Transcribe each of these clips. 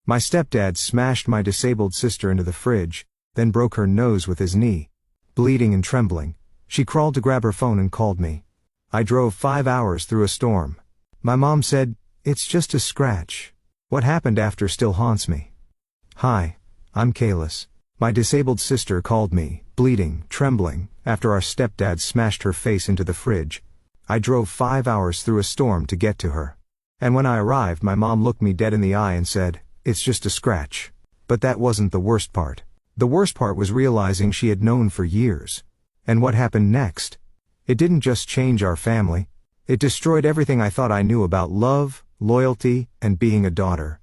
My stepdad smashed my disabled sister into the fridge, then broke her nose with his knee. Bleeding and trembling, she crawled to grab her phone and called me. I drove 5 hours through a storm. My mom said, "It's just a scratch." What happened after still haunts me. Hi, I'm Kalis. My disabled sister called me, bleeding, trembling, after our stepdad smashed her face into the fridge. I drove 5 hours through a storm to get to her. And when I arrived, my mom looked me dead in the eye and said, "It's just a scratch." But that wasn't the worst part. The worst part was realizing she had known for years. And what happened next? It didn't just change our family. It destroyed everything I thought I knew about love, loyalty, and being a daughter.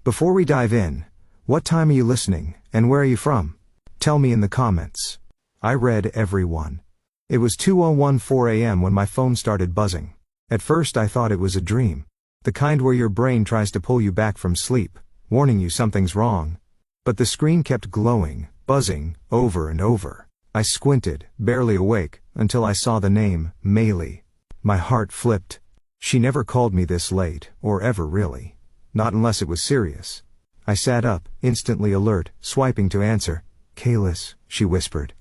Before we dive in, what time are you listening, and where are you from? Tell me in the comments. I read every one. It was 2:04 a.m. when my phone started buzzing. At first I thought it was a dream. The kind where your brain tries to pull you back from sleep, warning you something's wrong. But the screen kept glowing, buzzing, over and over. I squinted, barely awake, until I saw the name, Maylee. My heart flipped. She never called me this late, or ever really. Not unless it was serious. I sat up, instantly alert, swiping to answer. "Kalis," she whispered.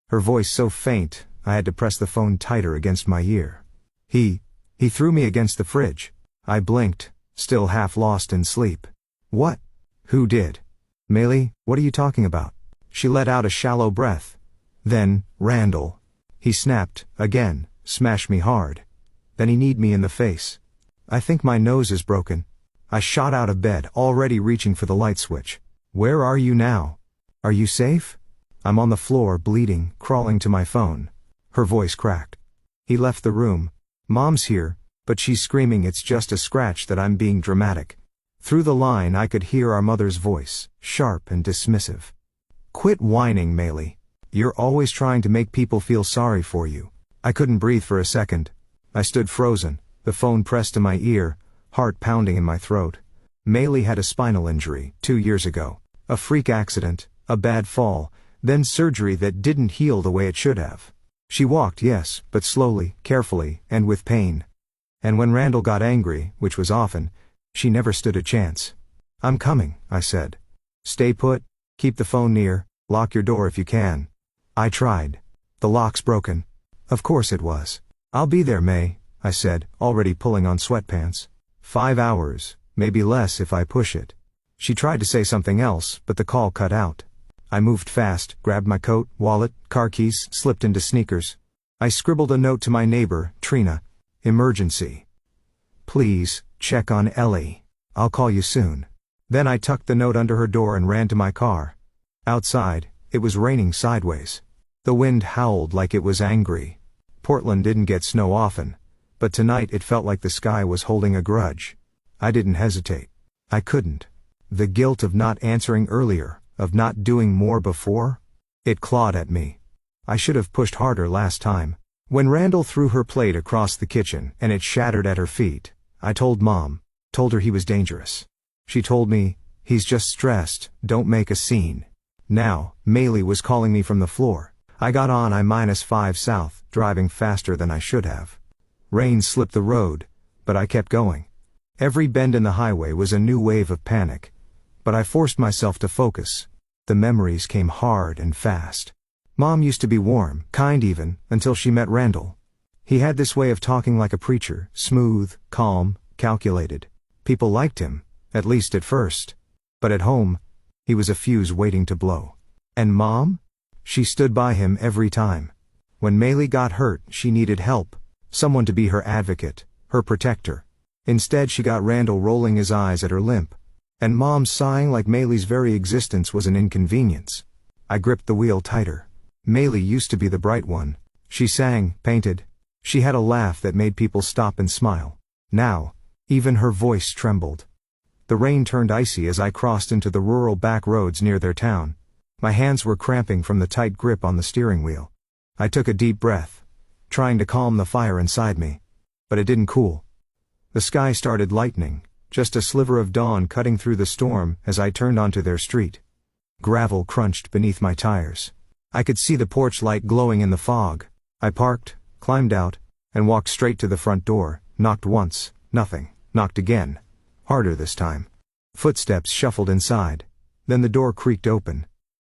Her voice so faint, I had to press the phone tighter against my ear. He threw me against the fridge. I blinked, still half lost in sleep. What? Who did? "Maylee, what are you talking about?" She let out a shallow breath. Then, Randall. He snapped, again, smashed me hard. Then he kneed me in the face. I think my nose is broken. I shot out of bed, already reaching for the light switch. "Where are you now? Are you safe?" "I'm on the floor, bleeding, crawling to my phone." Her voice cracked. He left the room. "Mom's here, but she's screaming it's just a scratch, that I'm being dramatic." Through the line I could hear our mother's voice, sharp and dismissive. "Quit whining, Maylee. You're always trying to make people feel sorry for you." I couldn't breathe for a second. I stood frozen, the phone pressed to my ear, heart pounding in my throat. Maylee had a spinal injury, 2 years ago. A freak accident, a bad fall, then surgery that didn't heal the way it should have. She walked, yes, but slowly, carefully, and with pain. And when Randall got angry, which was often, she never stood a chance. "I'm coming," I said. "Stay put, keep the phone near, lock your door if you can." I tried. "The lock's broken." Of course it was. "I'll be there, May," I said, already pulling on sweatpants. 5 hours, maybe less if I push it. She tried to say something else, but the call cut out. I moved fast, grabbed my coat, wallet, car keys, slipped into sneakers. I scribbled a note to my neighbor, Trina. "Emergency. Please, check on Ellie. I'll call you soon." Then I tucked the note under her door and ran to my car. Outside, it was raining sideways. The wind howled like it was angry. Portland didn't get snow often, but tonight it felt like the sky was holding a grudge. I didn't hesitate. I couldn't. The guilt of not answering earlier, of not doing more before, it clawed at me. I should have pushed harder last time. When Randall threw her plate across the kitchen and it shattered at her feet, I told Mom, told her he was dangerous. She told me, "He's just stressed, don't make a scene." Now, Maylee was calling me from the floor. I got on I-5 south, driving faster than I should have. Rain slipped the road, but I kept going. Every bend in the highway was a new wave of panic. But I forced myself to focus. The memories came hard and fast. Mom used to be warm, kind even, until she met Randall. He had this way of talking like a preacher, smooth, calm, calculated. People liked him, at least at first. But at home, he was a fuse waiting to blow. And Mom? She stood by him every time. When Maylee got hurt, she needed help. Someone to be her advocate, her protector. Instead she got Randall rolling his eyes at her limp. And Mom sighing like Maylee's very existence was an inconvenience. I gripped the wheel tighter. Maylee used to be the bright one. She sang, painted. She had a laugh that made people stop and smile. Now, even her voice trembled. The rain turned icy as I crossed into the rural back roads near their town. My hands were cramping from the tight grip on the steering wheel. I took a deep breath, trying to calm the fire inside me. But it didn't cool. The sky started lightening, just a sliver of dawn cutting through the storm as I turned onto their street. Gravel crunched beneath my tires. I could see the porch light glowing in the fog. I parked, climbed out, and walked straight to the front door, knocked once, nothing, knocked again. Harder this time. Footsteps shuffled inside. Then the door creaked open.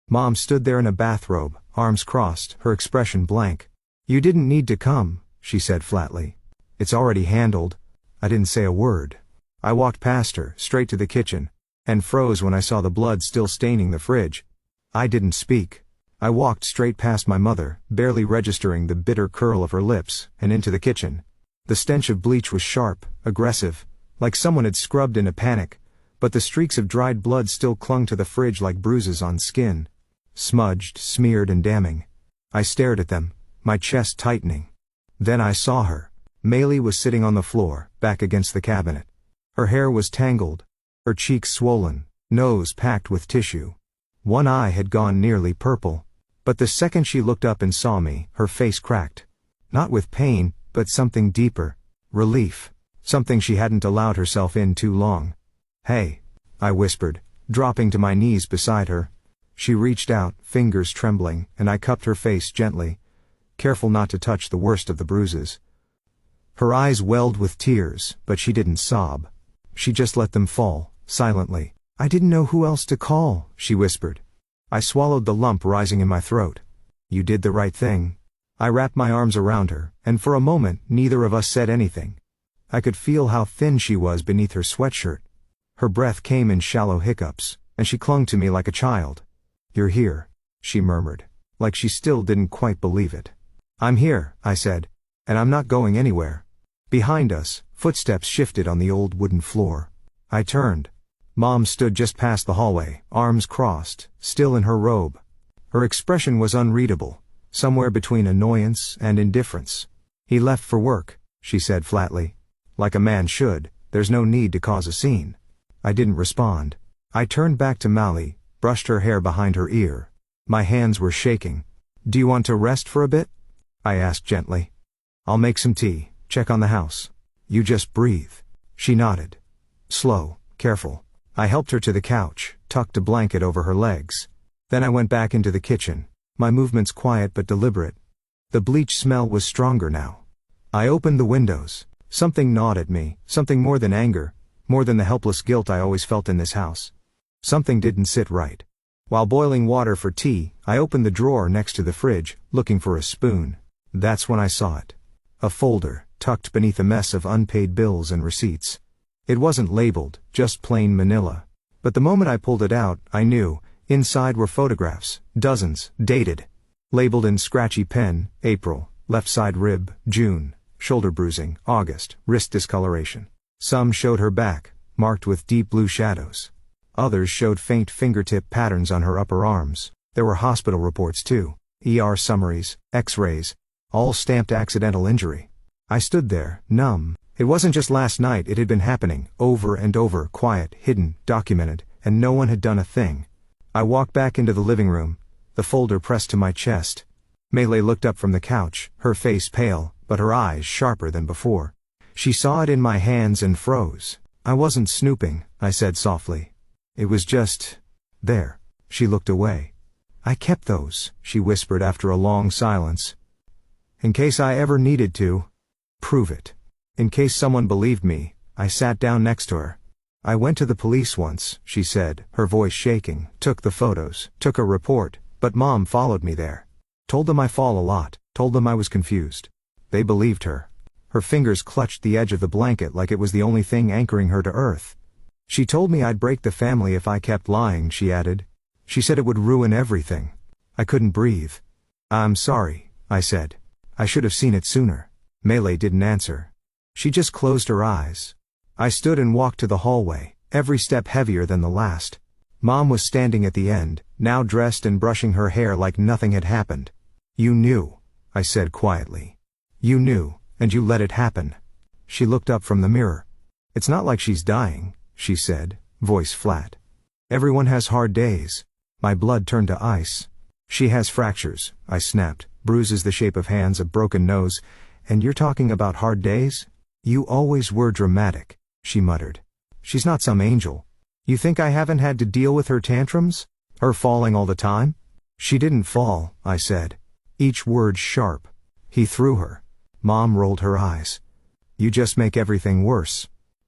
Mom stood there in a bathrobe, arms crossed, her expression blank. "You didn't need to come," she said flatly. "It's already handled." I didn't say a word. I walked past her, straight to the kitchen, and froze when I saw the blood still staining the fridge. I didn't speak. I walked straight past my mother, barely registering the bitter curl of her lips, and into the kitchen. The stench of bleach was sharp, aggressive, like someone had scrubbed in a panic, but the streaks of dried blood still clung to the fridge like bruises on skin. Smudged, smeared and damning. I stared at them, my chest tightening. Then I saw her. Maylee was sitting on the floor, back against the cabinet. Her hair was tangled, her cheeks swollen, nose packed with tissue. One eye had gone nearly purple. But the second she looked up and saw me, her face cracked. Not with pain, but something deeper. Relief. Something she hadn't allowed herself in too long. "Hey," I whispered, dropping to my knees beside her. She reached out, fingers trembling, and I cupped her face gently, careful not to touch the worst of the bruises. Her eyes welled with tears, but she didn't sob. She just let them fall, silently. "I didn't know who else to call," she whispered. I swallowed the lump rising in my throat. "You did the right thing." I wrapped my arms around her, and for a moment neither of us said anything. I could feel how thin she was beneath her sweatshirt. Her breath came in shallow hiccups, and she clung to me like a child. "You're here," she murmured, like she still didn't quite believe it. "I'm here," I said, "and I'm not going anywhere." Behind us, footsteps shifted on the old wooden floor. I turned. Mom stood just past the hallway, arms crossed, still in her robe. Her expression was unreadable, somewhere between annoyance and indifference. "He left for work," she said flatly. "Like a man should, there's no need to cause a scene." I didn't respond. I turned back to Mally, brushed her hair behind her ear. My hands were shaking. "Do you want to rest for a bit?" I asked gently. "I'll make some tea, check on the house. You just breathe." She nodded. Slow, careful. I helped her to the couch, tucked a blanket over her legs. Then I went back into the kitchen, my movements quiet but deliberate. The bleach smell was stronger now. I opened the windows. Something gnawed at me, something more than anger, more than the helpless guilt I always felt in this house. Something didn't sit right. While boiling water for tea, I opened the drawer next to the fridge, looking for a spoon. That's when I saw it. A folder, tucked beneath a mess of unpaid bills and receipts. It wasn't labeled, just plain manila. But the moment I pulled it out, I knew. Inside were photographs, dozens, dated. Labeled in scratchy pen, April, left side rib, June, shoulder bruising, August, wrist discoloration. Some showed her back, marked with deep blue shadows. Others showed faint fingertip patterns on her upper arms. There were hospital reports too, ER summaries, X-rays, all stamped accidental injury. I stood there, numb. It wasn't just last night, it had been happening, over and over, quiet, hidden, documented, and no one had done a thing. I walked back into the living room, the folder pressed to my chest. Maylee looked up from the couch, her face pale, but her eyes sharper than before. She saw it in my hands and froze. "I wasn't snooping," I said softly. "It was just... there." She looked away. "I kept those," she whispered after a long silence. "In case I ever needed to. Prove it. In case someone believed me." I sat down next to her. "I went to the police once," she said, her voice shaking, "took the photos, took a report, but Mom followed me there. Told them I fall a lot, told them I was confused. They believed her." Her fingers clutched the edge of the blanket like it was the only thing anchoring her to earth. "She told me I'd break the family if I kept lying," she added. "She said it would ruin everything." I couldn't breathe. "I'm sorry," I said. "I should have seen it sooner." Maylee didn't answer. She just closed her eyes. I stood and walked to the hallway, every step heavier than the last. Mom was standing at the end, now dressed and brushing her hair like nothing had happened. "You knew," I said quietly. "You knew, and you let it happen." She looked up from the mirror. "It's not like she's dying," she said, voice flat. "Everyone has hard days." My blood turned to ice. "She has fractures," I snapped, "bruises the shape of hands, a broken nose, and you're talking about hard days?" "You always were dramatic," she muttered. "She's not some angel. You think I haven't had to deal with her tantrums? Her falling all the time?" "She didn't fall," I said. Each word sharp. "He threw her." Mom rolled her eyes. "You just make everything worse."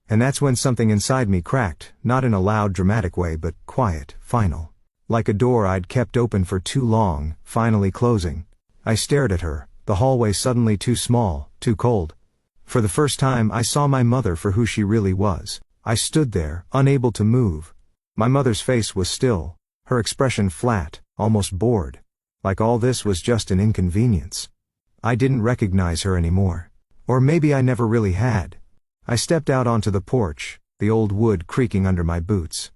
And that's when something inside me cracked, not in a loud dramatic way but quiet, final. Like a door I'd kept open for too long, finally closing. I stared at her, the hallway suddenly too small, too cold. For the first time I saw my mother for who she really was. I stood there, unable to move. My mother's face was still, her expression flat, almost bored. Like all this was just an inconvenience. I didn't recognize her anymore. Or maybe I never really had. I stepped out onto the porch, the old wood creaking under my boots.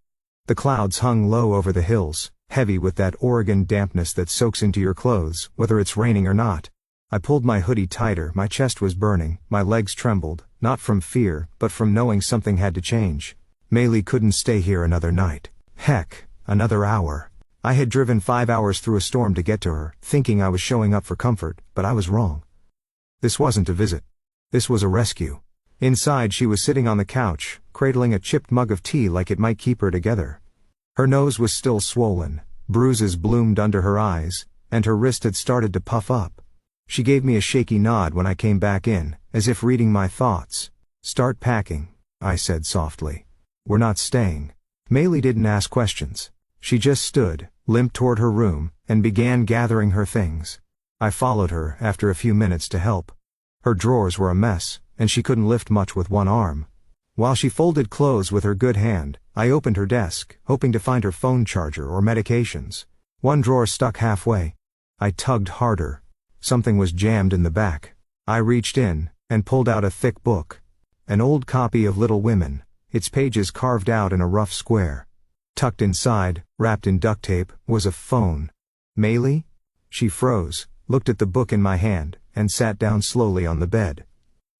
The clouds hung low over the hills, heavy with that Oregon dampness that soaks into your clothes, whether it's raining or not. I pulled my hoodie tighter, my chest was burning, my legs trembled, not from fear, but from knowing something had to change. Maylee couldn't stay here another night. Heck, another hour. I had driven 5 hours through a storm to get to her, thinking I was showing up for comfort, but I was wrong. This wasn't a visit. This was a rescue. Inside she was sitting on the couch, cradling a chipped mug of tea like it might keep her together. Her nose was still swollen, bruises bloomed under her eyes, and her wrist had started to puff up. She gave me a shaky nod when I came back in, as if reading my thoughts. "Start packing," I said softly. "We're not staying." Maylee didn't ask questions. She just stood, limped toward her room, and began gathering her things. I followed her after a few minutes to help. Her drawers were a mess, and she couldn't lift much with one arm. While she folded clothes with her good hand, I opened her desk, hoping to find her phone charger or medications. One drawer stuck halfway. I tugged harder. Something was jammed in the back. I reached in, and pulled out a thick book. An old copy of Little Women, its pages carved out in a rough square. Tucked inside, wrapped in duct tape, was a phone. "Maylee?" She froze, looked at the book in my hand, and sat down slowly on the bed.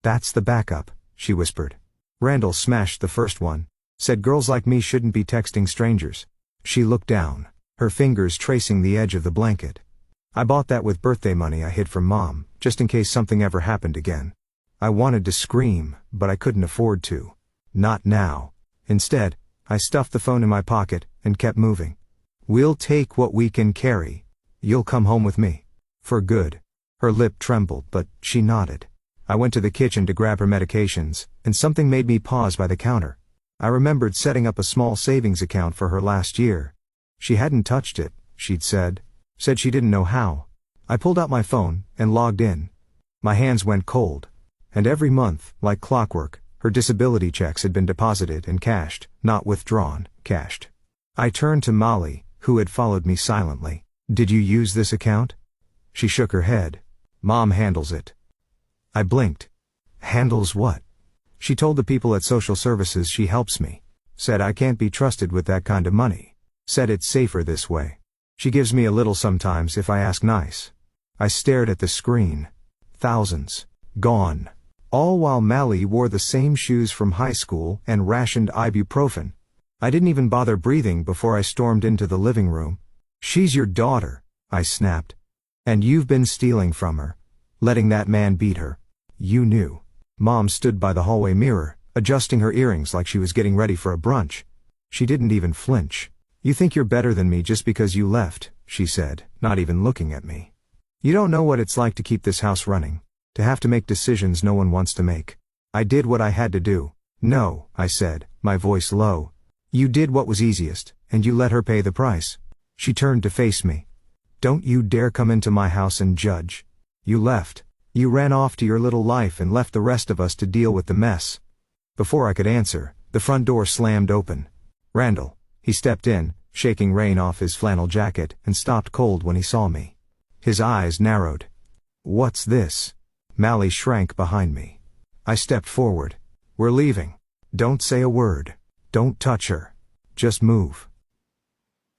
"That's the backup," she whispered. "Randall smashed the first one. Said girls like me shouldn't be texting strangers." She looked down, her fingers tracing the edge of the blanket. "I bought that with birthday money I hid from Mom, just in case something ever happened again." I wanted to scream, but I couldn't afford to. Not now. Instead, I stuffed the phone in my pocket, and kept moving. "We'll take what we can carry. You'll come home with me. For good." Her lip trembled, but she nodded. I went to the kitchen to grab her medications, and something made me pause by the counter. I remembered setting up a small savings account for her last year. She hadn't touched it, she'd said. Said she didn't know how. I pulled out my phone, and logged in. My hands went cold. And every month, like clockwork, her disability checks had been deposited and cashed, not withdrawn, cashed. I turned to Molly, who had followed me silently. "Did you use this account?" She shook her head. "Mom handles it." I blinked. "Handles what?" She told the people at social services she helps me. Said I can't be trusted with that kind of money. Said it's safer this way. She gives me a little sometimes if I ask nice. I stared at the screen. Thousands. Gone. All while Mally wore the same shoes from high school and rationed ibuprofen. I didn't even bother breathing before I stormed into the living room. "She's your daughter," I snapped. "And you've been stealing from her. Letting that man beat her. You knew." Mom stood by the hallway mirror, adjusting her earrings like she was getting ready for a brunch. She didn't even flinch. "You think you're better than me just because you left," she said, not even looking at me. "You don't know what it's like to keep this house running. To have to make decisions no one wants to make. I did what I had to do." "No," I said, my voice low. "You did what was easiest, and you let her pay the price." She turned to face me. "Don't you dare come into my house and judge. You left. You ran off to your little life and left the rest of us to deal with the mess." Before I could answer, the front door slammed open. "Randall." He stepped in, shaking rain off his flannel jacket, and stopped cold when he saw me. His eyes narrowed. "What's this?" Mally shrank behind me. I stepped forward. "We're leaving. Don't say a word. Don't touch her. Just move."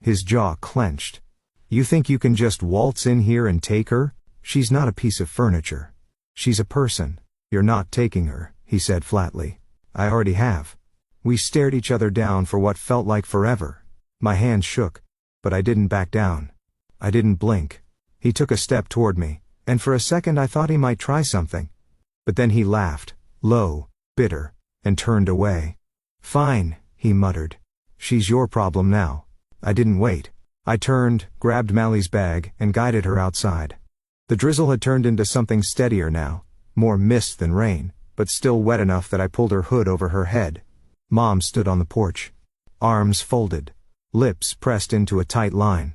His jaw clenched. "You think you can just waltz in here and take her? She's not a piece of furniture. She's a person." "You're not taking her," he said flatly. "I already have." We stared each other down for what felt like forever. My hands shook, but I didn't back down. I didn't blink. He took a step toward me, and for a second I thought he might try something. But then he laughed, low, bitter, and turned away. "Fine," he muttered. "She's your problem now." I didn't wait. I turned, grabbed Mally's bag, and guided her outside. The drizzle had turned into something steadier now, more mist than rain, but still wet enough that I pulled her hood over her head. Mom stood on the porch. Arms folded. Lips pressed into a tight line.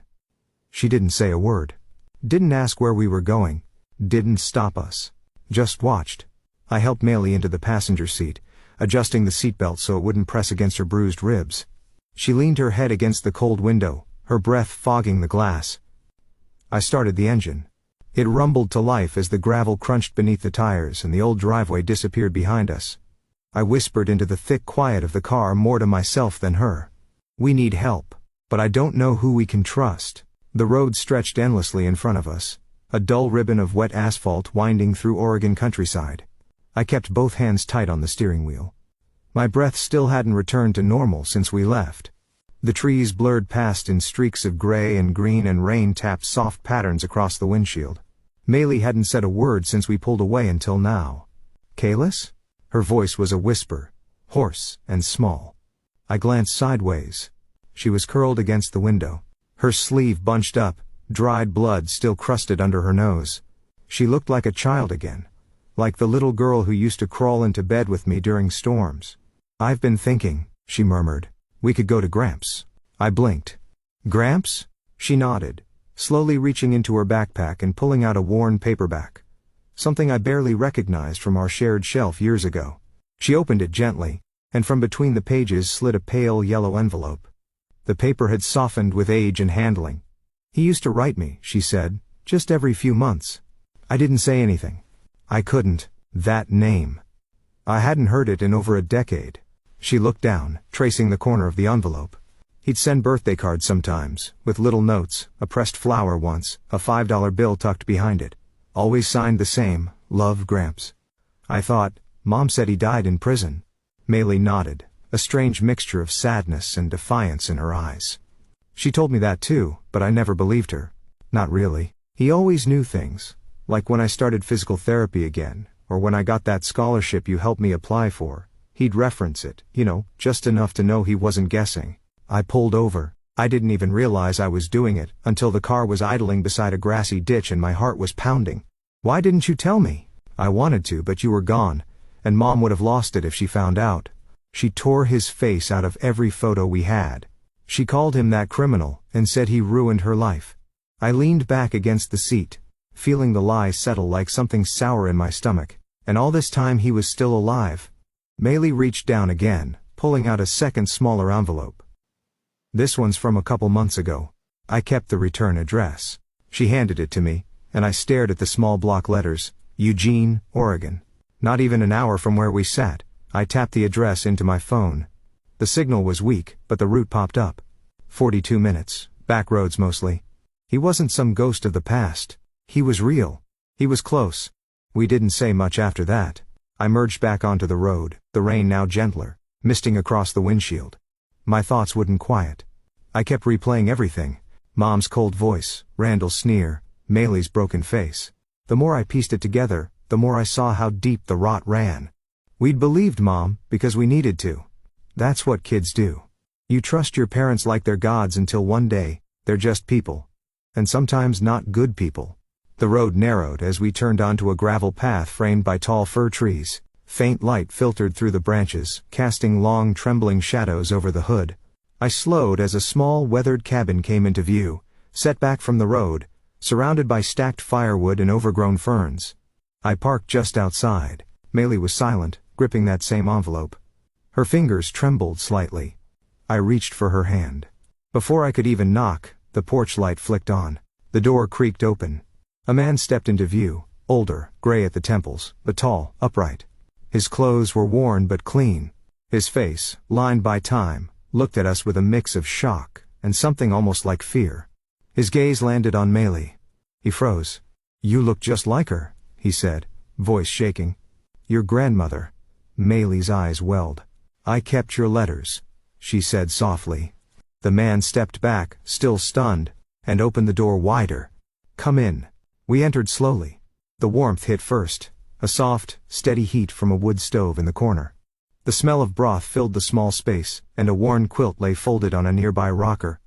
She didn't say a word. Didn't ask where we were going. Didn't stop us. Just watched. I helped Maylee into the passenger seat, adjusting the seatbelt so it wouldn't press against her bruised ribs. She leaned her head against the cold window, her breath fogging the glass. I started the engine. It rumbled to life as the gravel crunched beneath the tires and the old driveway disappeared behind us. I whispered into the thick quiet of the car more to myself than her. We need help, but I don't know who we can trust. The road stretched endlessly in front of us, a dull ribbon of wet asphalt winding through Oregon countryside. I kept both hands tight on the steering wheel. My breath still hadn't returned to normal since we left. The trees blurred past in streaks of gray and green and rain tapped soft patterns across the windshield. Maylee hadn't said a word since we pulled away until now. Kalis? Her voice was a whisper, hoarse and small. I glanced sideways. She was curled against the window, her sleeve bunched up, dried blood still crusted under her nose. She looked like a child again, like the little girl who used to crawl into bed with me during storms. I've been thinking, she murmured, we could go to Gramps. I blinked. Gramps? She nodded, slowly reaching into her backpack and pulling out a worn paperback. Something I barely recognized from our shared shelf years ago. She opened it gently, and from between the pages slid a pale yellow envelope. The paper had softened with age and handling. He used to write me, she said, just every few months. I didn't say anything. I couldn't. That name. I hadn't heard it in over a decade. She looked down, tracing the corner of the envelope. He'd send birthday cards sometimes, with little notes, a pressed flower once, a $5 bill tucked behind it. Always signed the same, Love, Gramps. I thought, Mom said he died in prison. Maylee nodded, a strange mixture of sadness and defiance in her eyes. She told me that too, but I never believed her. Not really. He always knew things, like when I started physical therapy again, or when I got that scholarship you helped me apply for. He'd reference it, just enough to know he wasn't guessing. I pulled over. I didn't even realize I was doing it until the car was idling beside a grassy ditch and my heart was pounding. Why didn't you tell me? I wanted to, but you were gone, and Mom would have lost it if she found out. She tore his face out of every photo we had. She called him that criminal and said he ruined her life. I leaned back against the seat, feeling the lie settle like something sour in my stomach, and all this time he was still alive. Maylee reached down again, pulling out a second smaller envelope. This one's from a couple months ago. I kept the return address. She handed it to me, and I stared at the small block letters, Eugene, Oregon. Not even an hour from where we sat, I tapped the address into my phone. The signal was weak, but the route popped up. 42 minutes, back roads mostly. He wasn't some ghost of the past. He was real. He was close. We didn't say much after that. I merged back onto the road, the rain now gentler, misting across the windshield. My thoughts wouldn't quiet. I kept replaying everything. Mom's cold voice, Randall's sneer, Maylee's broken face. The more I pieced it together, the more I saw how deep the rot ran. We'd believed Mom, because we needed to. That's what kids do. You trust your parents like they're gods until one day, they're just people. And sometimes not good people. The road narrowed as we turned onto a gravel path framed by tall fir trees. Faint light filtered through the branches, casting long trembling shadows over the hood. I slowed as a small weathered cabin came into view, set back from the road, surrounded by stacked firewood and overgrown ferns. I parked just outside. Maylee was silent, gripping that same envelope. Her fingers trembled slightly. I reached for her hand. Before I could even knock, the porch light flicked on. The door creaked open. A man stepped into view, older, gray at the temples, but tall, upright. His clothes were worn but clean. His face, lined by time, looked at us with a mix of shock and something almost like fear. His gaze landed on Maylee. He froze. "You look just like her," he said, voice shaking. "Your grandmother." Maylee's eyes welled. "I kept your letters," she said softly. The man stepped back, still stunned, and opened the door wider. "Come in." We entered slowly. The warmth hit first, a soft, steady heat from a wood stove in the corner. The smell of broth filled the small space, and a worn quilt lay folded on a nearby rocker.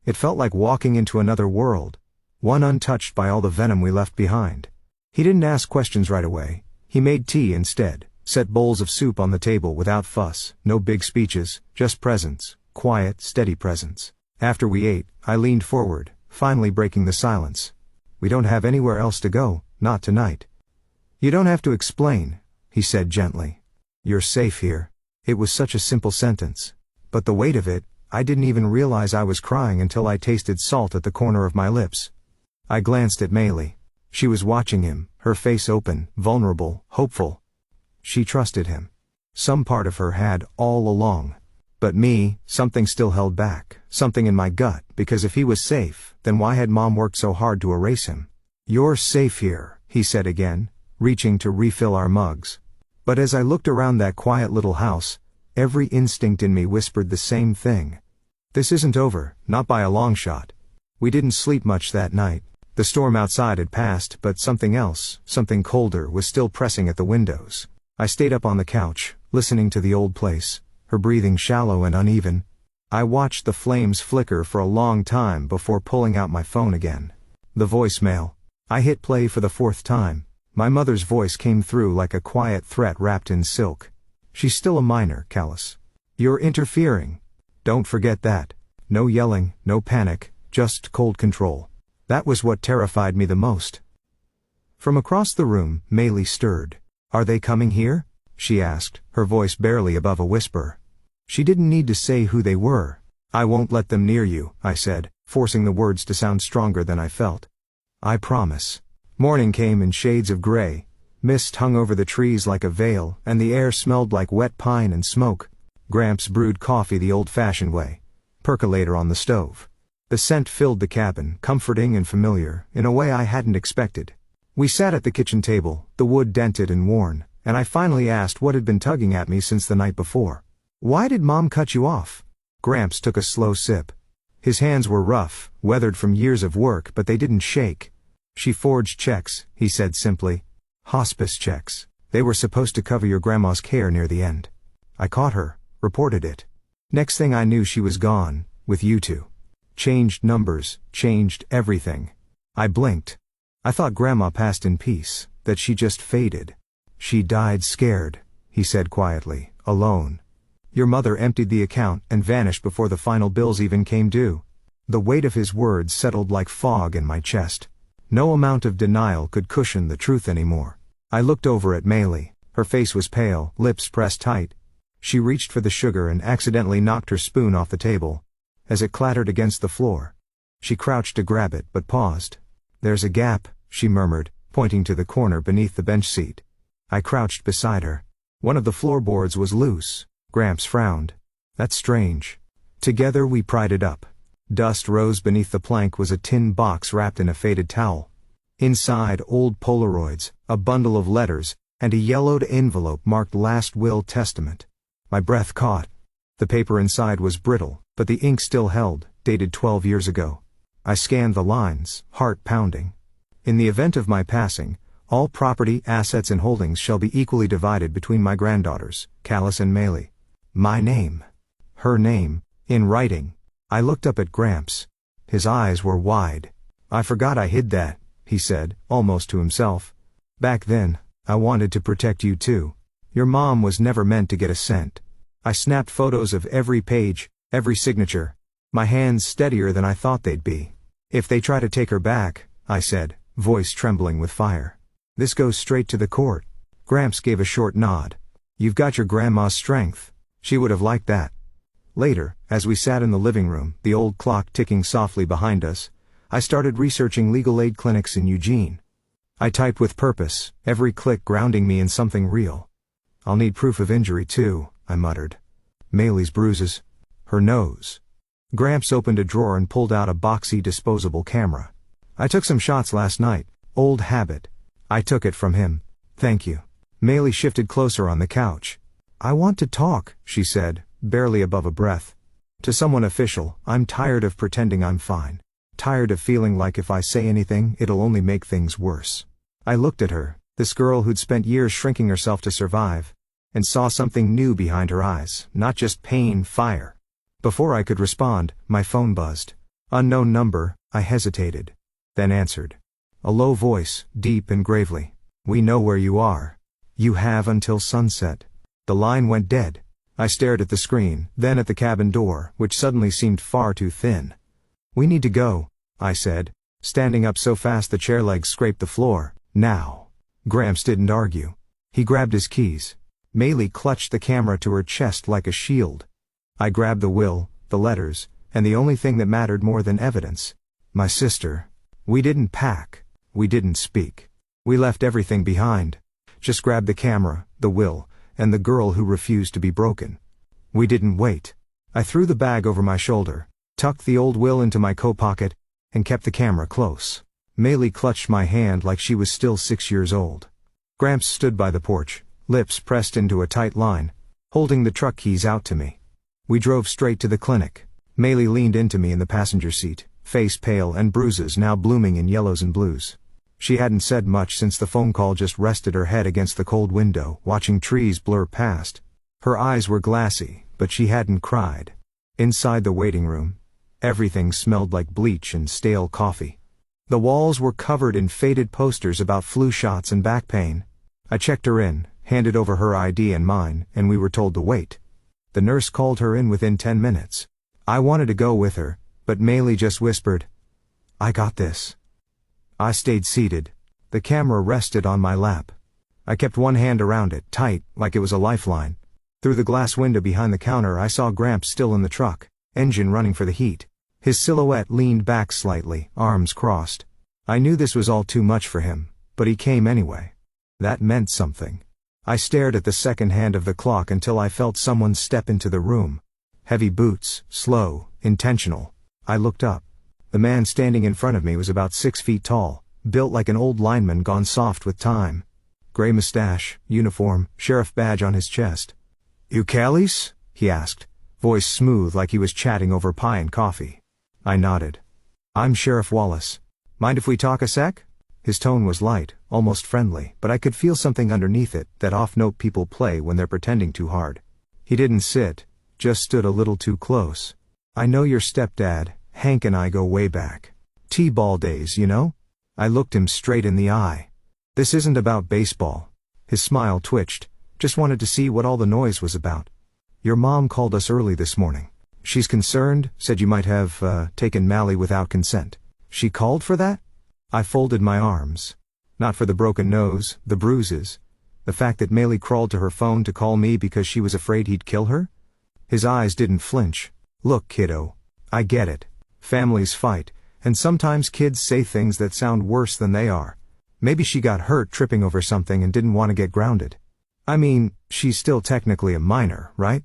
It felt like walking into another world, one untouched by all the venom we left behind. He didn't ask questions right away. He made tea instead, Set bowls of soup on the table without fuss, no big speeches, just presence, quiet, steady presence. After we ate, I leaned forward, finally breaking the silence. We don't have anywhere else to go, not tonight. You don't have to explain, he said gently. You're safe here. It was such a simple sentence. But the weight of it, I didn't even realize I was crying until I tasted salt at the corner of my lips. I glanced at Maylee. She was watching him, her face open, vulnerable, hopeful. She trusted him. Some part of her had, all along. But me, something still held back, something in my gut, because if he was safe, then why had Mom worked so hard to erase him? You're safe here, he said again, reaching to refill our mugs. But as I looked around that quiet little house, every instinct in me whispered the same thing. This isn't over, not by a long shot. We didn't sleep much that night. The storm outside had passed, but something else, something colder, was still pressing at the windows. I stayed up on the couch, listening to the old place, her breathing shallow and uneven. I watched the flames flicker for a long time before pulling out my phone again. The voicemail. I hit play for the 4th time. My mother's voice came through like a quiet threat wrapped in silk. She's still a minor, Callus. You're interfering. Don't forget that. No yelling, no panic, just cold control. That was what terrified me the most. From across the room, Maylee stirred. Are they coming here? She asked, her voice barely above a whisper. She didn't need to say who they were. I won't let them near you, I said, forcing the words to sound stronger than I felt. I promise. Morning came in shades of gray. Mist hung over the trees like a veil, and the air smelled like wet pine and smoke. Gramps brewed coffee the old-fashioned way. Percolator on the stove. The scent filled the cabin, comforting and familiar, in a way I hadn't expected. We sat at the kitchen table, the wood dented and worn, and I finally asked what had been tugging at me since the night before. Why did Mom cut you off? Gramps took a slow sip. His hands were rough, weathered from years of work, but they didn't shake. She forged checks, he said simply. Hospice checks. They were supposed to cover your grandma's care near the end. I caught her, reported it. Next thing I knew she was gone, with you two. Changed numbers, changed everything. I blinked. I thought Grandma passed in peace, that she just faded. She died scared, he said quietly, alone. Your mother emptied the account and vanished before the final bills even came due. The weight of his words settled like fog in my chest. No amount of denial could cushion the truth anymore. I looked over at Maylee. Her face was pale, lips pressed tight. She reached for the sugar and accidentally knocked her spoon off the table. As it clattered against the floor, she crouched to grab it but paused. There's a gap, she murmured, pointing to the corner beneath the bench seat. I crouched beside her. One of the floorboards was loose. Gramps frowned. That's strange. Together we pried it up. Dust rose beneath the plank was a tin box wrapped in a faded towel. Inside, old Polaroids, a bundle of letters, and a yellowed envelope marked Last Will Testament. My breath caught. The paper inside was brittle, but the ink still held, dated 12 years ago. I scanned the lines, heart pounding. In the event of my passing, all property, assets and holdings shall be equally divided between my granddaughters, Callus and Maylee. My name. Her name, in writing. I looked up at Gramps. His eyes were wide. I forgot I hid that, he said, almost to himself. Back then, I wanted to protect you too. Your mom was never meant to get a cent. I snapped photos of every page, every signature. My hands steadier than I thought they'd be. If they try to take her back, I said, voice trembling with fire. This goes straight to the court. Gramps gave a short nod. You've got your grandma's strength. She would have liked that. Later, as we sat in the living room, the old clock ticking softly behind us, I started researching legal aid clinics in Eugene. I typed with purpose, every click grounding me in something real. I'll need proof of injury too, I muttered. Maylee's bruises. Her nose. Gramps opened a drawer and pulled out a boxy disposable camera. I took some shots last night, old habit. I took it from him. Thank you. Maylee shifted closer on the couch. I want to talk, she said, barely above a breath. To someone official, I'm tired of pretending I'm fine. Tired of feeling like if I say anything, it'll only make things worse. I looked at her, this girl who'd spent years shrinking herself to survive, and saw something new behind her eyes, not just pain, fire. Before I could respond, my phone buzzed. Unknown number, I hesitated. Then answered. A low voice, deep and gravely. We know where you are. You have until sunset. The line went dead. I stared at the screen, then at the cabin door, which suddenly seemed far too thin. We need to go, I said, standing up so fast the chair legs scraped the floor. Now. Gramps didn't argue. He grabbed his keys. Maylee clutched the camera to her chest like a shield. I grabbed the will, the letters, and the only thing that mattered more than evidence. My sister. We didn't pack. We didn't speak. We left everything behind. Just grabbed the camera, the will, and the girl who refused to be broken. We didn't wait. I threw the bag over my shoulder, tucked the old will into my coat pocket, and kept the camera close. Maylee clutched my hand like she was still 6 years old. Gramps stood by the porch, lips pressed into a tight line, holding the truck keys out to me. We drove straight to the clinic. Maylee leaned into me in the passenger seat, face pale and bruises now blooming in yellows and blues. She hadn't said much since the phone call, just rested her head against the cold window, watching trees blur past. Her eyes were glassy, but she hadn't cried. Inside the waiting room, everything smelled like bleach and stale coffee. The walls were covered in faded posters about flu shots and back pain. I checked her in, handed over her ID and mine, and we were told to wait. The nurse called her in within 10 minutes. I wanted to go with her, but Maylee just whispered, "I got this." I stayed seated. The camera rested on my lap. I kept one hand around it, tight, like it was a lifeline. Through the glass window behind the counter I saw Gramps still in the truck, engine running for the heat. His silhouette leaned back slightly, arms crossed. I knew this was all too much for him, but he came anyway. That meant something. I stared at the second hand of the clock until I felt someone step into the room. Heavy boots, slow, intentional. I looked up. The man standing in front of me was about 6 feet tall, built like an old lineman gone soft with time. Gray mustache, uniform, sheriff badge on his chest. "You Callies?" he asked, voice smooth like he was chatting over pie and coffee. I nodded. "I'm Sheriff Wallace. Mind if we talk a sec?" His tone was light, almost friendly, but I could feel something underneath it, that off-note people play when they're pretending too hard. He didn't sit, just stood a little too close. "I know your stepdad. Hank and I go way back. T-ball days, you know?" I looked him straight in the eye. "This isn't about baseball." His smile twitched. "Just wanted to see what all the noise was about. Your mom called us early this morning. She's concerned, said you might have, taken Mally without consent." "She called for that?" I folded my arms. Not for the broken nose, the bruises. The fact that Maylee crawled to her phone to call me because she was afraid he'd kill her? His eyes didn't flinch. "Look, kiddo. I get it. Families fight, and sometimes kids say things that sound worse than they are. Maybe she got hurt tripping over something and didn't want to get grounded. I mean, she's still technically a minor, right?"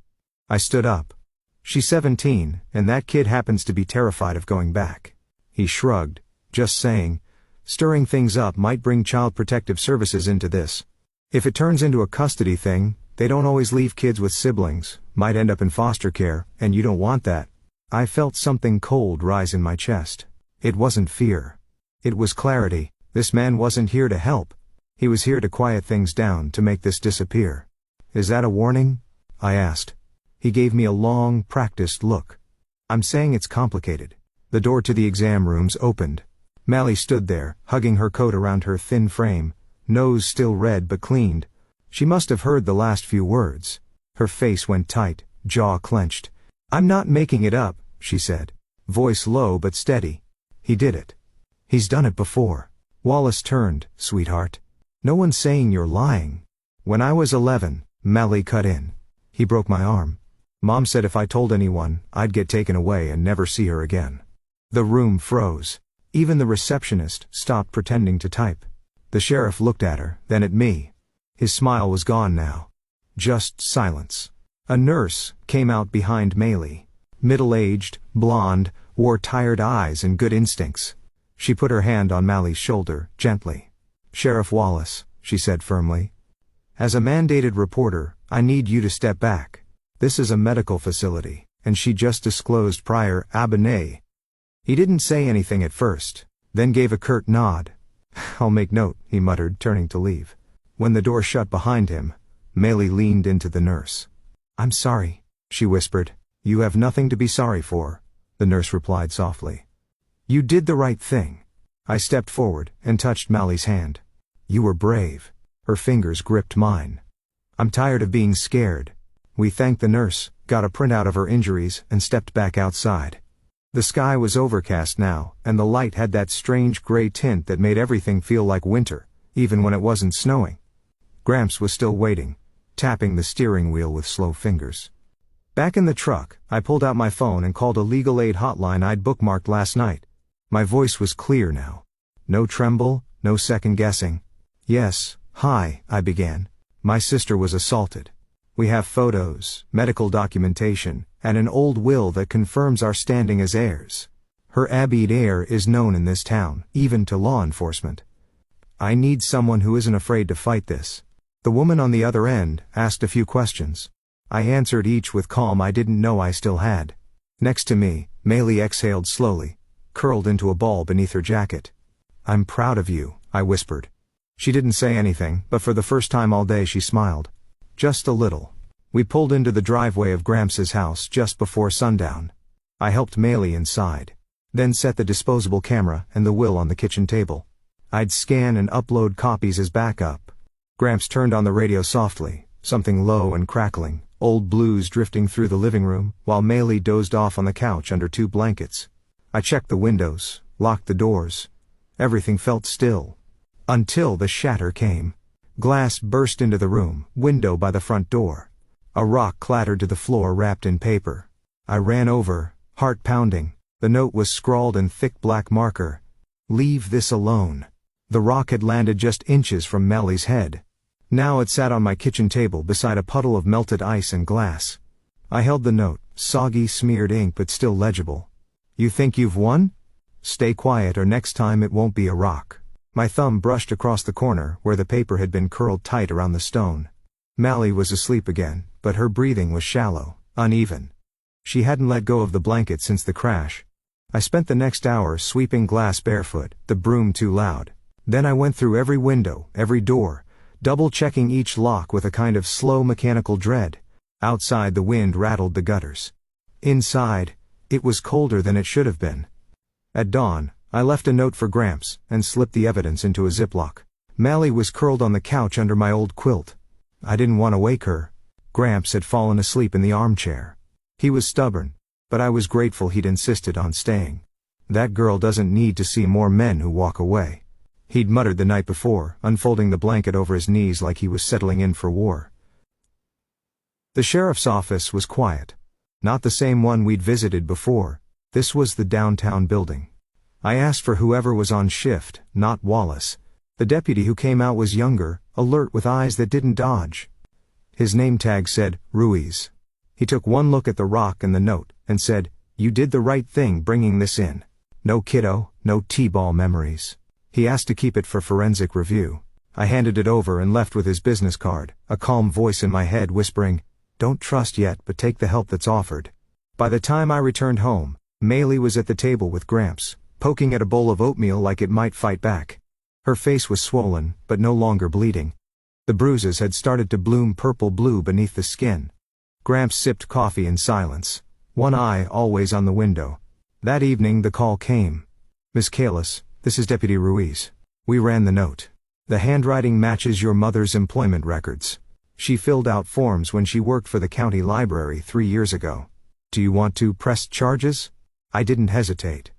I stood up. "She's 17, and that kid happens to be terrified of going back." He shrugged. "Just saying, stirring things up might bring Child Protective Services into this. If it turns into a custody thing, they don't always leave kids with siblings, might end up in foster care, and you don't want that." I felt something cold rise in my chest. It wasn't fear. It was clarity. This man wasn't here to help. He was here to quiet things down, to make this disappear. "Is that a warning?" I asked. He gave me a long, practiced look. "I'm saying it's complicated." The door to the exam rooms opened. Mally stood there, hugging her coat around her thin frame, nose still red but cleaned. She must have heard the last few words. Her face went tight, jaw clenched. "I'm not making it up," she said, voice low but steady. "He did it. He's done it before." Wallace turned. "Sweetheart. No one's saying you're lying. When I was 11, Mally cut in. He broke my arm. Mom said if I told anyone, I'd get taken away and never see her again." The room froze. Even the receptionist stopped pretending to type. The sheriff looked at her, then at me. His smile was gone now. Just silence. A nurse came out behind Maylee. Middle-aged, blonde, wore tired eyes and good instincts. She put her hand on Mally's shoulder, gently. "Sheriff Wallace," she said firmly. "As a mandated reporter, I need you to step back. This is a medical facility, and she just disclosed prior abonné." He didn't say anything at first, then gave a curt nod. "I'll make note," he muttered, turning to leave. When the door shut behind him, Maylee leaned into the nurse. "I'm sorry," she whispered. "You have nothing to be sorry for," the nurse replied softly. "You did the right thing." I stepped forward and touched Mally's hand. "You were brave." Her fingers gripped mine. "I'm tired of being scared." We thanked the nurse, got a printout of her injuries, and stepped back outside. The sky was overcast now, and the light had that strange gray tint that made everything feel like winter, even when it wasn't snowing. Gramps was still waiting, tapping the steering wheel with slow fingers. Back in the truck, I pulled out my phone and called a legal aid hotline I'd bookmarked last night. My voice was clear now. No tremble, no second guessing. "Yes, hi," I began. "My sister was assaulted. We have photos, medical documentation, and an old will that confirms our standing as heirs. Her Abid heir is known in this town, even to law enforcement. I need someone who isn't afraid to fight this." The woman on the other end asked a few questions. I answered each with calm I didn't know I still had. Next to me, Maylee exhaled slowly, curled into a ball beneath her jacket. "I'm proud of you," I whispered. She didn't say anything, but for the first time all day she smiled. Just a little. We pulled into the driveway of Gramps' house just before sundown. I helped Maylee inside, then set the disposable camera and the will on the kitchen table. I'd scan and upload copies as backup. Gramps turned on the radio softly, something low and crackling, old blues drifting through the living room, while Maylee dozed off on the couch under 2 blankets. I checked the windows, locked the doors. Everything felt still. Until the shatter came. Glass burst into the room, window by the front door. A rock clattered to the floor wrapped in paper. I ran over, heart pounding. The note was scrawled in thick black marker. "Leave this alone." The rock had landed just inches from Maylee's head. Now it sat on my kitchen table beside a puddle of melted ice and glass. I held the note, soggy smeared ink but still legible. "You think you've won? Stay quiet or next time it won't be a rock." My thumb brushed across the corner where the paper had been curled tight around the stone. Maylee was asleep again, but her breathing was shallow, uneven. She hadn't let go of the blanket since the crash. I spent the next hour sweeping glass barefoot, the broom too loud. Then I went through every window, every door, double-checking each lock with a kind of slow mechanical dread. Outside the wind rattled the gutters. Inside, it was colder than it should have been. At dawn, I left a note for Gramps and slipped the evidence into a Ziploc. Maylee was curled on the couch under my old quilt. I didn't want to wake her. Gramps had fallen asleep in the armchair. He was stubborn, but I was grateful he'd insisted on staying. "That girl doesn't need to see more men who walk away," he'd muttered the night before, unfolding the blanket over his knees like he was settling in for war. The sheriff's office was quiet. Not the same one we'd visited before. This was the downtown building. I asked for whoever was on shift, not Wallace. The deputy who came out was younger, alert with eyes that didn't dodge. His name tag said, Ruiz. He took one look at the rock and the note, and said, "You did the right thing bringing this in. No kiddo, no T-ball memories." He asked to keep it for forensic review. I handed it over and left with his business card, a calm voice in my head whispering, "Don't trust yet, but take the help that's offered." By the time I returned home, Maylee was at the table with Gramps, poking at a bowl of oatmeal like it might fight back. Her face was swollen, but no longer bleeding. The bruises had started to bloom purple-blue beneath the skin. Gramps sipped coffee in silence, one eye always on the window. That evening the call came. "Miss Kalis, this is Deputy Ruiz. We ran the note. The handwriting matches your mother's employment records. She filled out forms when she worked for the county library 3 years ago. Do you want to press charges?" I didn't hesitate.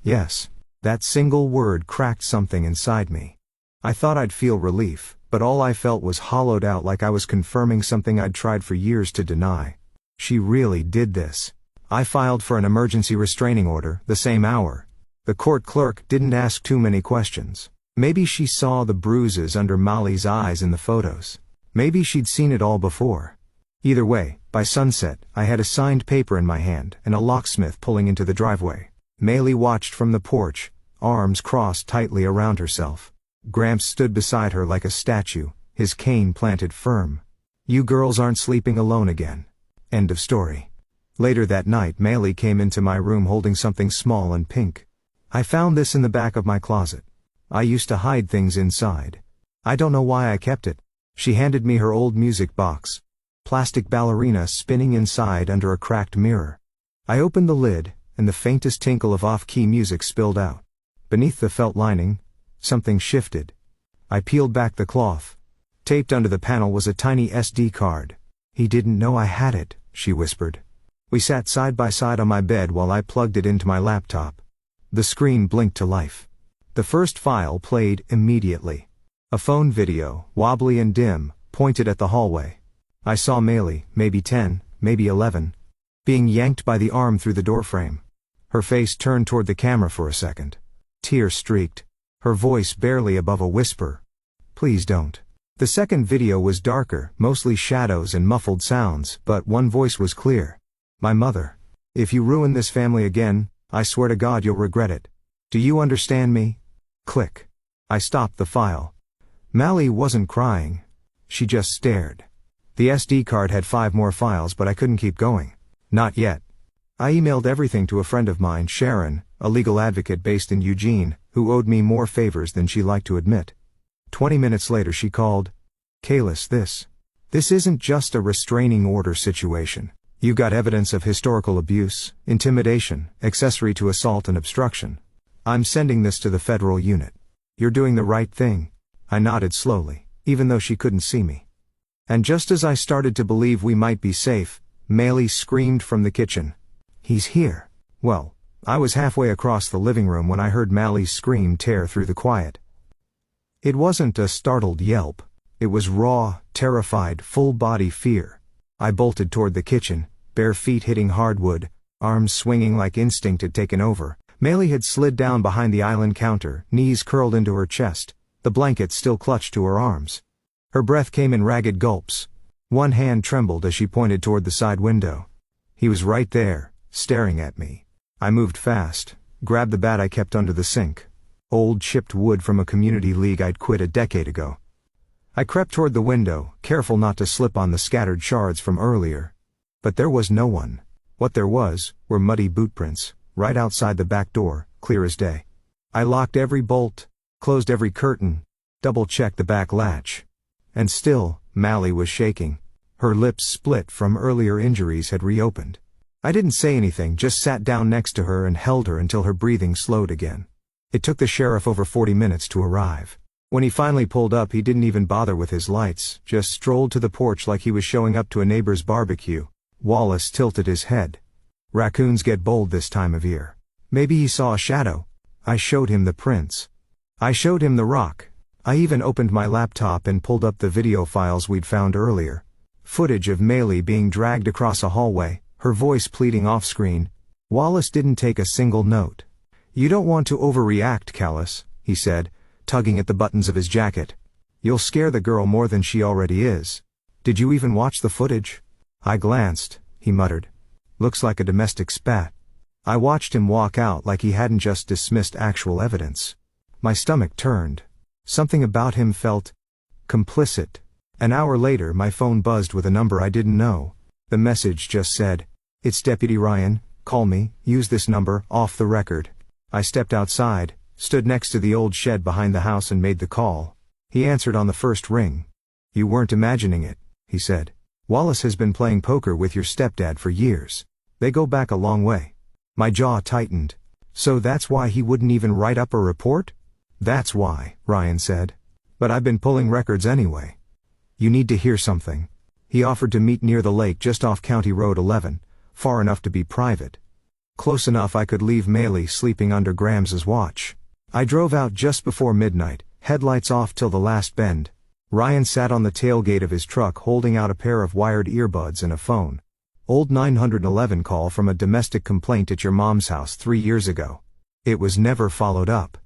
Yes. That single word cracked something inside me. I thought I'd feel relief, but all I felt was hollowed out like I was confirming something I'd tried for years to deny. She really did this. I filed for an emergency restraining order the same hour. The court clerk didn't ask too many questions. Maybe she saw the bruises under Molly's eyes in the photos. Maybe she'd seen it all before. Either way, by sunset, I had a signed paper in my hand and a locksmith pulling into the driveway. Maylee watched from the porch, arms crossed tightly around herself. Gramps stood beside her like a statue, his cane planted firm. "You girls aren't sleeping alone again." End of story. Later that night, Maylee came into my room holding something small and pink. "I found this in the back of my closet. I used to hide things inside. I don't know why I kept it." She handed me her old music box. Plastic ballerina spinning inside under a cracked mirror. I opened the lid, and the faintest tinkle of off-key music spilled out. Beneath the felt lining, something shifted. I peeled back the cloth. Taped under the panel was a tiny SD card. "He didn't know I had it," she whispered. We sat side by side on my bed while I plugged it into my laptop. The screen blinked to life. The first file played immediately. A phone video, wobbly and dim, pointed at the hallway. I saw Maylee, maybe 10, maybe 11, being yanked by the arm through the doorframe. Her face turned toward the camera for a second. Tears streaked. Her voice barely above a whisper. "Please don't." The second video was darker, mostly shadows and muffled sounds, but one voice was clear. "My mother. If you ruin this family again, I swear to God you'll regret it. Do you understand me?" Click. I stopped the file. Mally wasn't crying. She just stared. The SD card had 5 more files, but I couldn't keep going. Not yet. I emailed everything to a friend of mine, Sharon, a legal advocate based in Eugene, who owed me more favors than she liked to admit. 20 minutes later she called. "Kalis, this isn't just a restraining order situation. You got evidence of historical abuse, intimidation, accessory to assault and obstruction. I'm sending this to the federal unit. You're doing the right thing." I nodded slowly, even though she couldn't see me. And just as I started to believe we might be safe, Maylee screamed from the kitchen. "He's here." Well, I was halfway across the living room when I heard Mally's scream tear through the quiet. It wasn't a startled yelp. It was raw, terrified, full-body fear. I bolted toward the kitchen, bare feet hitting hardwood, arms swinging like instinct had taken over. Maylee had slid down behind the island counter, knees curled into her chest, the blanket still clutched to her arms. Her breath came in ragged gulps. One hand trembled as she pointed toward the side window. He was right there, staring at me. I moved fast, grabbed the bat I kept under the sink. Old chipped wood from a community league I'd quit a decade ago. I crept toward the window, careful not to slip on the scattered shards from earlier. But there was no one. What there was, were muddy boot prints, right outside the back door, clear as day. I locked every bolt, closed every curtain, double-checked the back latch. And still, Mally was shaking. Her lips split from earlier injuries had reopened. I didn't say anything, just sat down next to her and held her until her breathing slowed again. It took the sheriff over 40 minutes to arrive. When he finally pulled up, he didn't even bother with his lights, just strolled to the porch like he was showing up to a neighbor's barbecue. Wallace tilted his head. Raccoons get bold this time of year. Maybe he saw a shadow. I showed him the prints. I showed him the rock. I even opened my laptop and pulled up the video files we'd found earlier. Footage of Maylee being dragged across a hallway, her voice pleading off-screen. Wallace didn't take a single note. "You don't want to overreact, Kalis," he said, tugging at the buttons of his jacket. "You'll scare the girl more than she already is. Did you even watch the footage?" I glanced, he muttered. "Looks like a domestic spat." I watched him walk out like he hadn't just dismissed actual evidence. My stomach turned. Something about him felt complicit. An hour later my phone buzzed with a number I didn't know. The message just said, "It's Deputy Ryan, call me, use this number, off the record." I stepped outside, stood next to the old shed behind the house and made the call. He answered on the first ring. "You weren't imagining it," he said. "Wallace has been playing poker with your stepdad for years. They go back a long way." My jaw tightened. "So that's why he wouldn't even write up a report?" "That's why," Ryan said. "But I've been pulling records anyway. You need to hear something." He offered to meet near the lake just off County Road 11, far enough to be private. Close enough I could leave Maylee sleeping under Grams's watch. I drove out just before midnight, headlights off till the last bend. Ryan sat on the tailgate of his truck holding out a pair of wired earbuds and a phone. "Old 911 call from a domestic complaint at your mom's house 3 years ago. It was never followed up."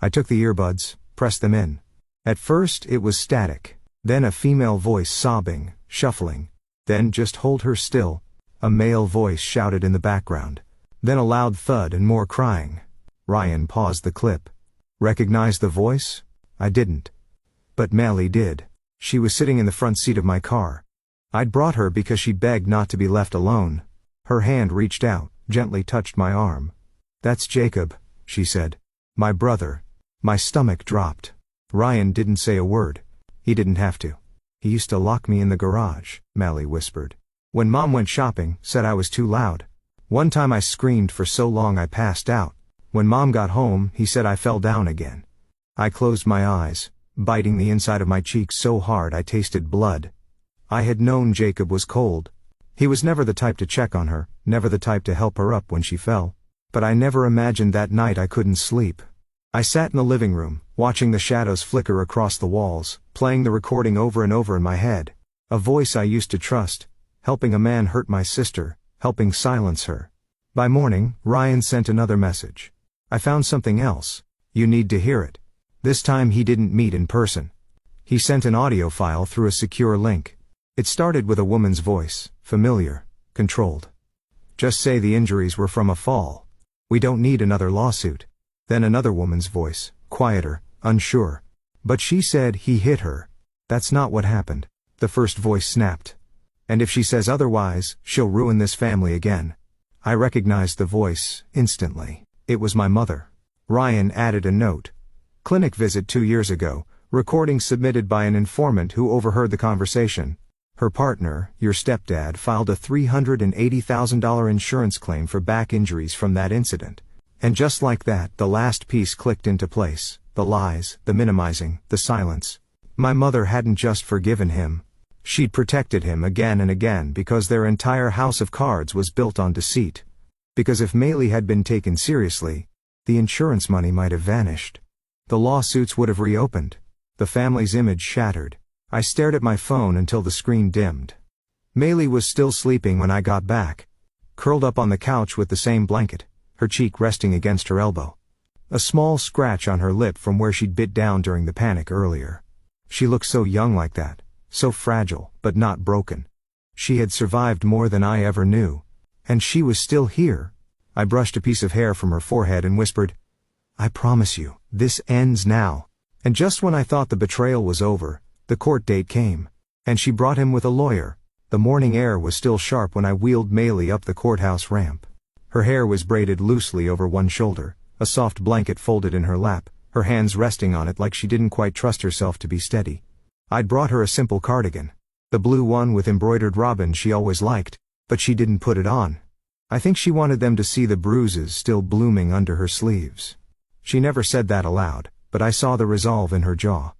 I took the earbuds, pressed them in. At first it was static, then a female voice sobbing, shuffling. Then "Just hold her still," a male voice shouted in the background. Then a loud thud and more crying. Ryan paused the clip. Recognize the voice? I didn't. But Maylee did. She was sitting in the front seat of my car. I'd brought her because she begged not to be left alone. Her hand reached out, gently touched my arm. "That's Jacob," she said. "My brother." My stomach dropped. Ryan didn't say a word. He didn't have to. "He used to lock me in the garage," Maylee whispered. "When Mom went shopping, said I was too loud. One time I screamed for so long I passed out. When Mom got home, he said I fell down again." I closed my eyes. biting the inside of my cheek so hard I tasted blood. I had known Jacob was cold. He was never the type to check on her, never the type to help her up when she fell. But I never imagined that night I couldn't sleep. I sat in the living room, watching the shadows flicker across the walls, playing the recording over and over in my head. A voice I used to trust, helping a man hurt my sister, helping silence her. By morning, Ryan sent another message. I found something else. You need to hear it. This time he didn't meet in person. He sent an audio file through a secure link. It started with a woman's voice, familiar, controlled. Just say the injuries were from a fall. We don't need another lawsuit. Then another woman's voice, quieter, unsure. But she said he hit her. That's not what happened. The first voice snapped. And if she says otherwise, she'll ruin this family again. I recognized the voice, instantly. It was my mother. Ryan added a note. Clinic visit 2 years ago, recording submitted by an informant who overheard the conversation. Her partner, your stepdad, filed a $380,000 insurance claim for back injuries from that incident. And just like that, the last piece clicked into place. The lies, the minimizing, the silence. My mother hadn't just forgiven him. She'd protected him again and again because their entire house of cards was built on deceit. Because if Maylee had been taken seriously, the insurance money might have vanished. The lawsuits would have reopened. The family's image shattered. I stared at my phone until the screen dimmed. Maylee was still sleeping when I got back. Curled up on the couch with the same blanket, her cheek resting against her elbow. A small scratch on her lip from where she'd bit down during the panic earlier. She looked so young like that. So fragile, but not broken. She had survived more than I ever knew. And she was still here. I brushed a piece of hair from her forehead and whispered, I promise you, this ends now. And just when I thought the betrayal was over, the court date came. And she brought him with a lawyer. The morning air was still sharp when I wheeled Maylee up the courthouse ramp. Her hair was braided loosely over one shoulder, a soft blanket folded in her lap, her hands resting on it like she didn't quite trust herself to be steady. I'd brought her a simple cardigan. The blue one with embroidered robins she always liked, but she didn't put it on. I think she wanted them to see the bruises still blooming under her sleeves. She never said that aloud, but I saw the resolve in her jaw.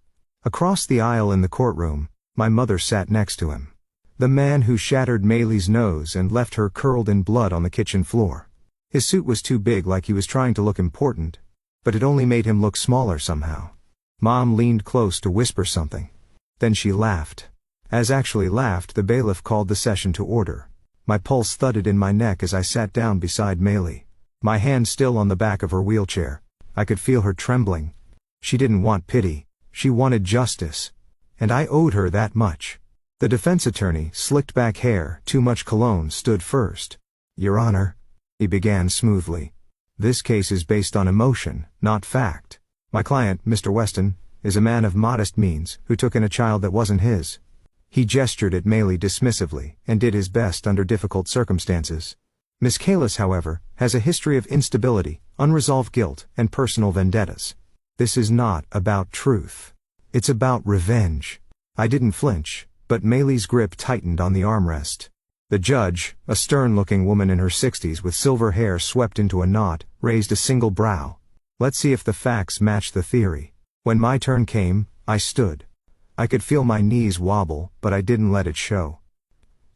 Across the aisle in the courtroom, my mother sat next to him. The man who shattered Maylee's nose and left her curled in blood on the kitchen floor. His suit was too big, like he was trying to look important, but it only made him look smaller somehow. Mom leaned close to whisper something. Then she laughed. As actually laughed, the bailiff called the session to order. My pulse thudded in my neck as I sat down beside Maylee. My hand still on the back of her wheelchair. I could feel her trembling. She didn't want pity. She wanted justice. And I owed her that much. The defense attorney, slicked back hair, too much cologne, stood first. Your Honor, he began smoothly. This case is based on emotion, not fact. My client, Mr. Weston, is a man of modest means, who took in a child that wasn't his. He gestured at Maylee dismissively, and did his best under difficult circumstances. Miss Kalis, however, has a history of instability, unresolved guilt, and personal vendettas. This is not about truth. It's about revenge. I didn't flinch, but Maylee's grip tightened on the armrest. The judge, a stern-looking woman in her 60s with silver hair swept into a knot, raised a single brow. Let's see if the facts match the theory. When my turn came, I stood. I could feel my knees wobble, but I didn't let it show.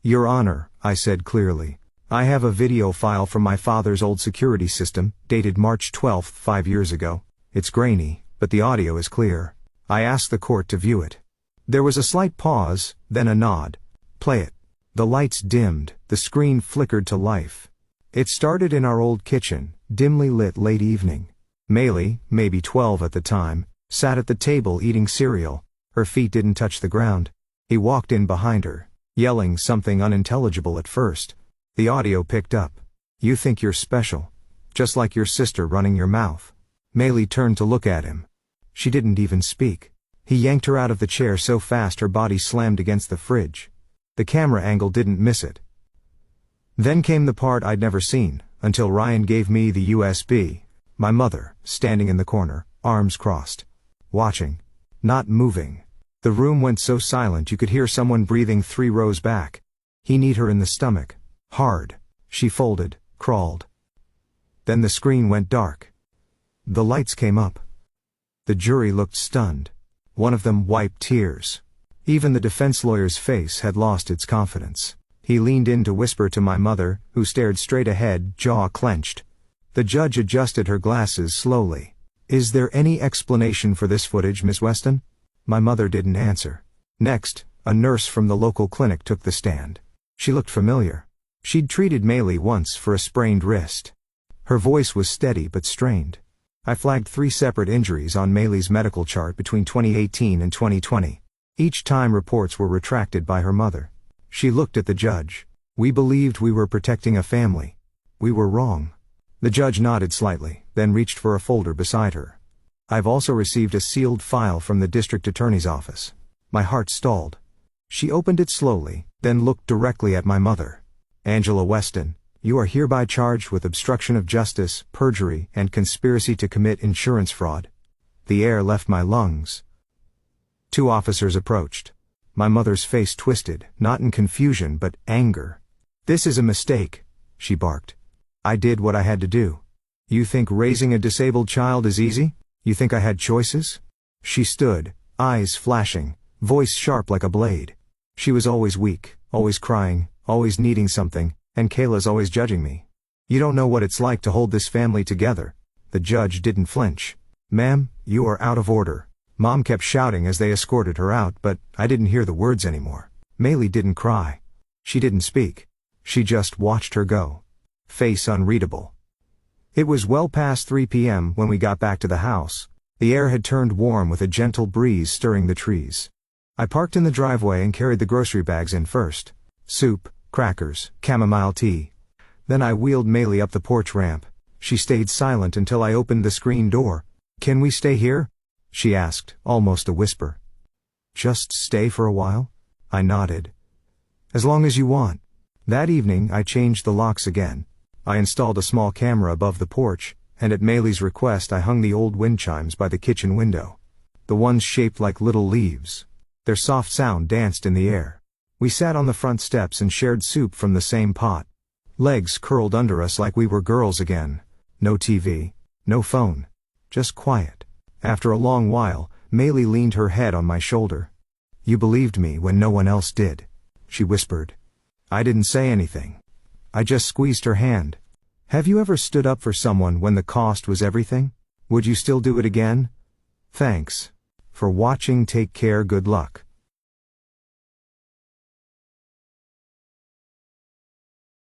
Your Honor, I said clearly, I have a video file from my father's old security system, dated March 12, 5 years ago. It's grainy, but the audio is clear. I asked the court to view it. There was a slight pause, then a nod. Play it. The lights dimmed, the screen flickered to life. It started in our old kitchen, dimly lit late evening. Maylee, maybe 12 at the time, sat at the table eating cereal. Her feet didn't touch the ground. He walked in behind her, yelling something unintelligible at first. The audio picked up. You think you're special. Just like your sister running your mouth. Maylee turned to look at him. She didn't even speak. He yanked her out of the chair so fast her body slammed against the fridge. The camera angle didn't miss it. Then came the part I'd never seen, until Ryan gave me the USB. My mother, standing in the corner, arms crossed. Watching. Not moving. The room went so silent you could hear someone breathing 3 rows back. He kneed her in the stomach. Hard. She folded, crawled. Then the screen went dark. The lights came up. The jury looked stunned. One of them wiped tears. Even the defense lawyer's face had lost its confidence. He leaned in to whisper to my mother, who stared straight ahead, jaw clenched. The judge adjusted her glasses slowly. "Is there any explanation for this footage, Miss Weston?" My mother didn't answer. Next, a nurse from the local clinic took the stand. She looked familiar. She'd treated Maylee once for a sprained wrist. Her voice was steady but strained. I flagged 3 separate injuries on Maylee's medical chart between 2018 and 2020. Each time reports were retracted by her mother. She looked at the judge. "We believed we were protecting a family. We were wrong." The judge nodded slightly, then reached for a folder beside her. "I've also received a sealed file from the district attorney's office." My heart stalled. She opened it slowly, then looked directly at my mother. "Angela Weston, you are hereby charged with obstruction of justice, perjury, and conspiracy to commit insurance fraud." The air left my lungs. 2 officers approached. My mother's face twisted, not in confusion but anger. "This is a mistake," she barked. "I did what I had to do. You think raising a disabled child is easy? You think I had choices?" She stood, eyes flashing, voice sharp like a blade. She was always weak, always crying, always needing something, and Kayla's always judging me. "You don't know what it's like to hold this family together." The judge didn't flinch. "Ma'am, you are out of order." Mom kept shouting as they escorted her out, but I didn't hear the words anymore. Maylee didn't cry. She didn't speak. She just watched her go. Face unreadable. It was well past 3 p.m. when we got back to the house. The air had turned warm with a gentle breeze stirring the trees. I parked in the driveway and carried the grocery bags in first. Soup, crackers, chamomile tea. Then I wheeled Maylee up the porch ramp. She stayed silent until I opened the screen door. "Can we stay here?" she asked, almost a whisper. "Just stay for a while?" I nodded. "As long as you want." That evening I changed the locks again. I installed a small camera above the porch, and at Maylee's request I hung the old wind chimes by the kitchen window. The ones shaped like little leaves. Their soft sound danced in the air. We sat on the front steps and shared soup from the same pot. Legs curled under us like we were girls again. No TV, no phone. Just quiet. After a long while, Maylee leaned her head on my shoulder. "You believed me when no one else did," she whispered. I didn't say anything. I just squeezed her hand. "Have you ever stood up for someone when the cost was everything? Would you still do it again?" Thanks for watching. Take care. Good luck.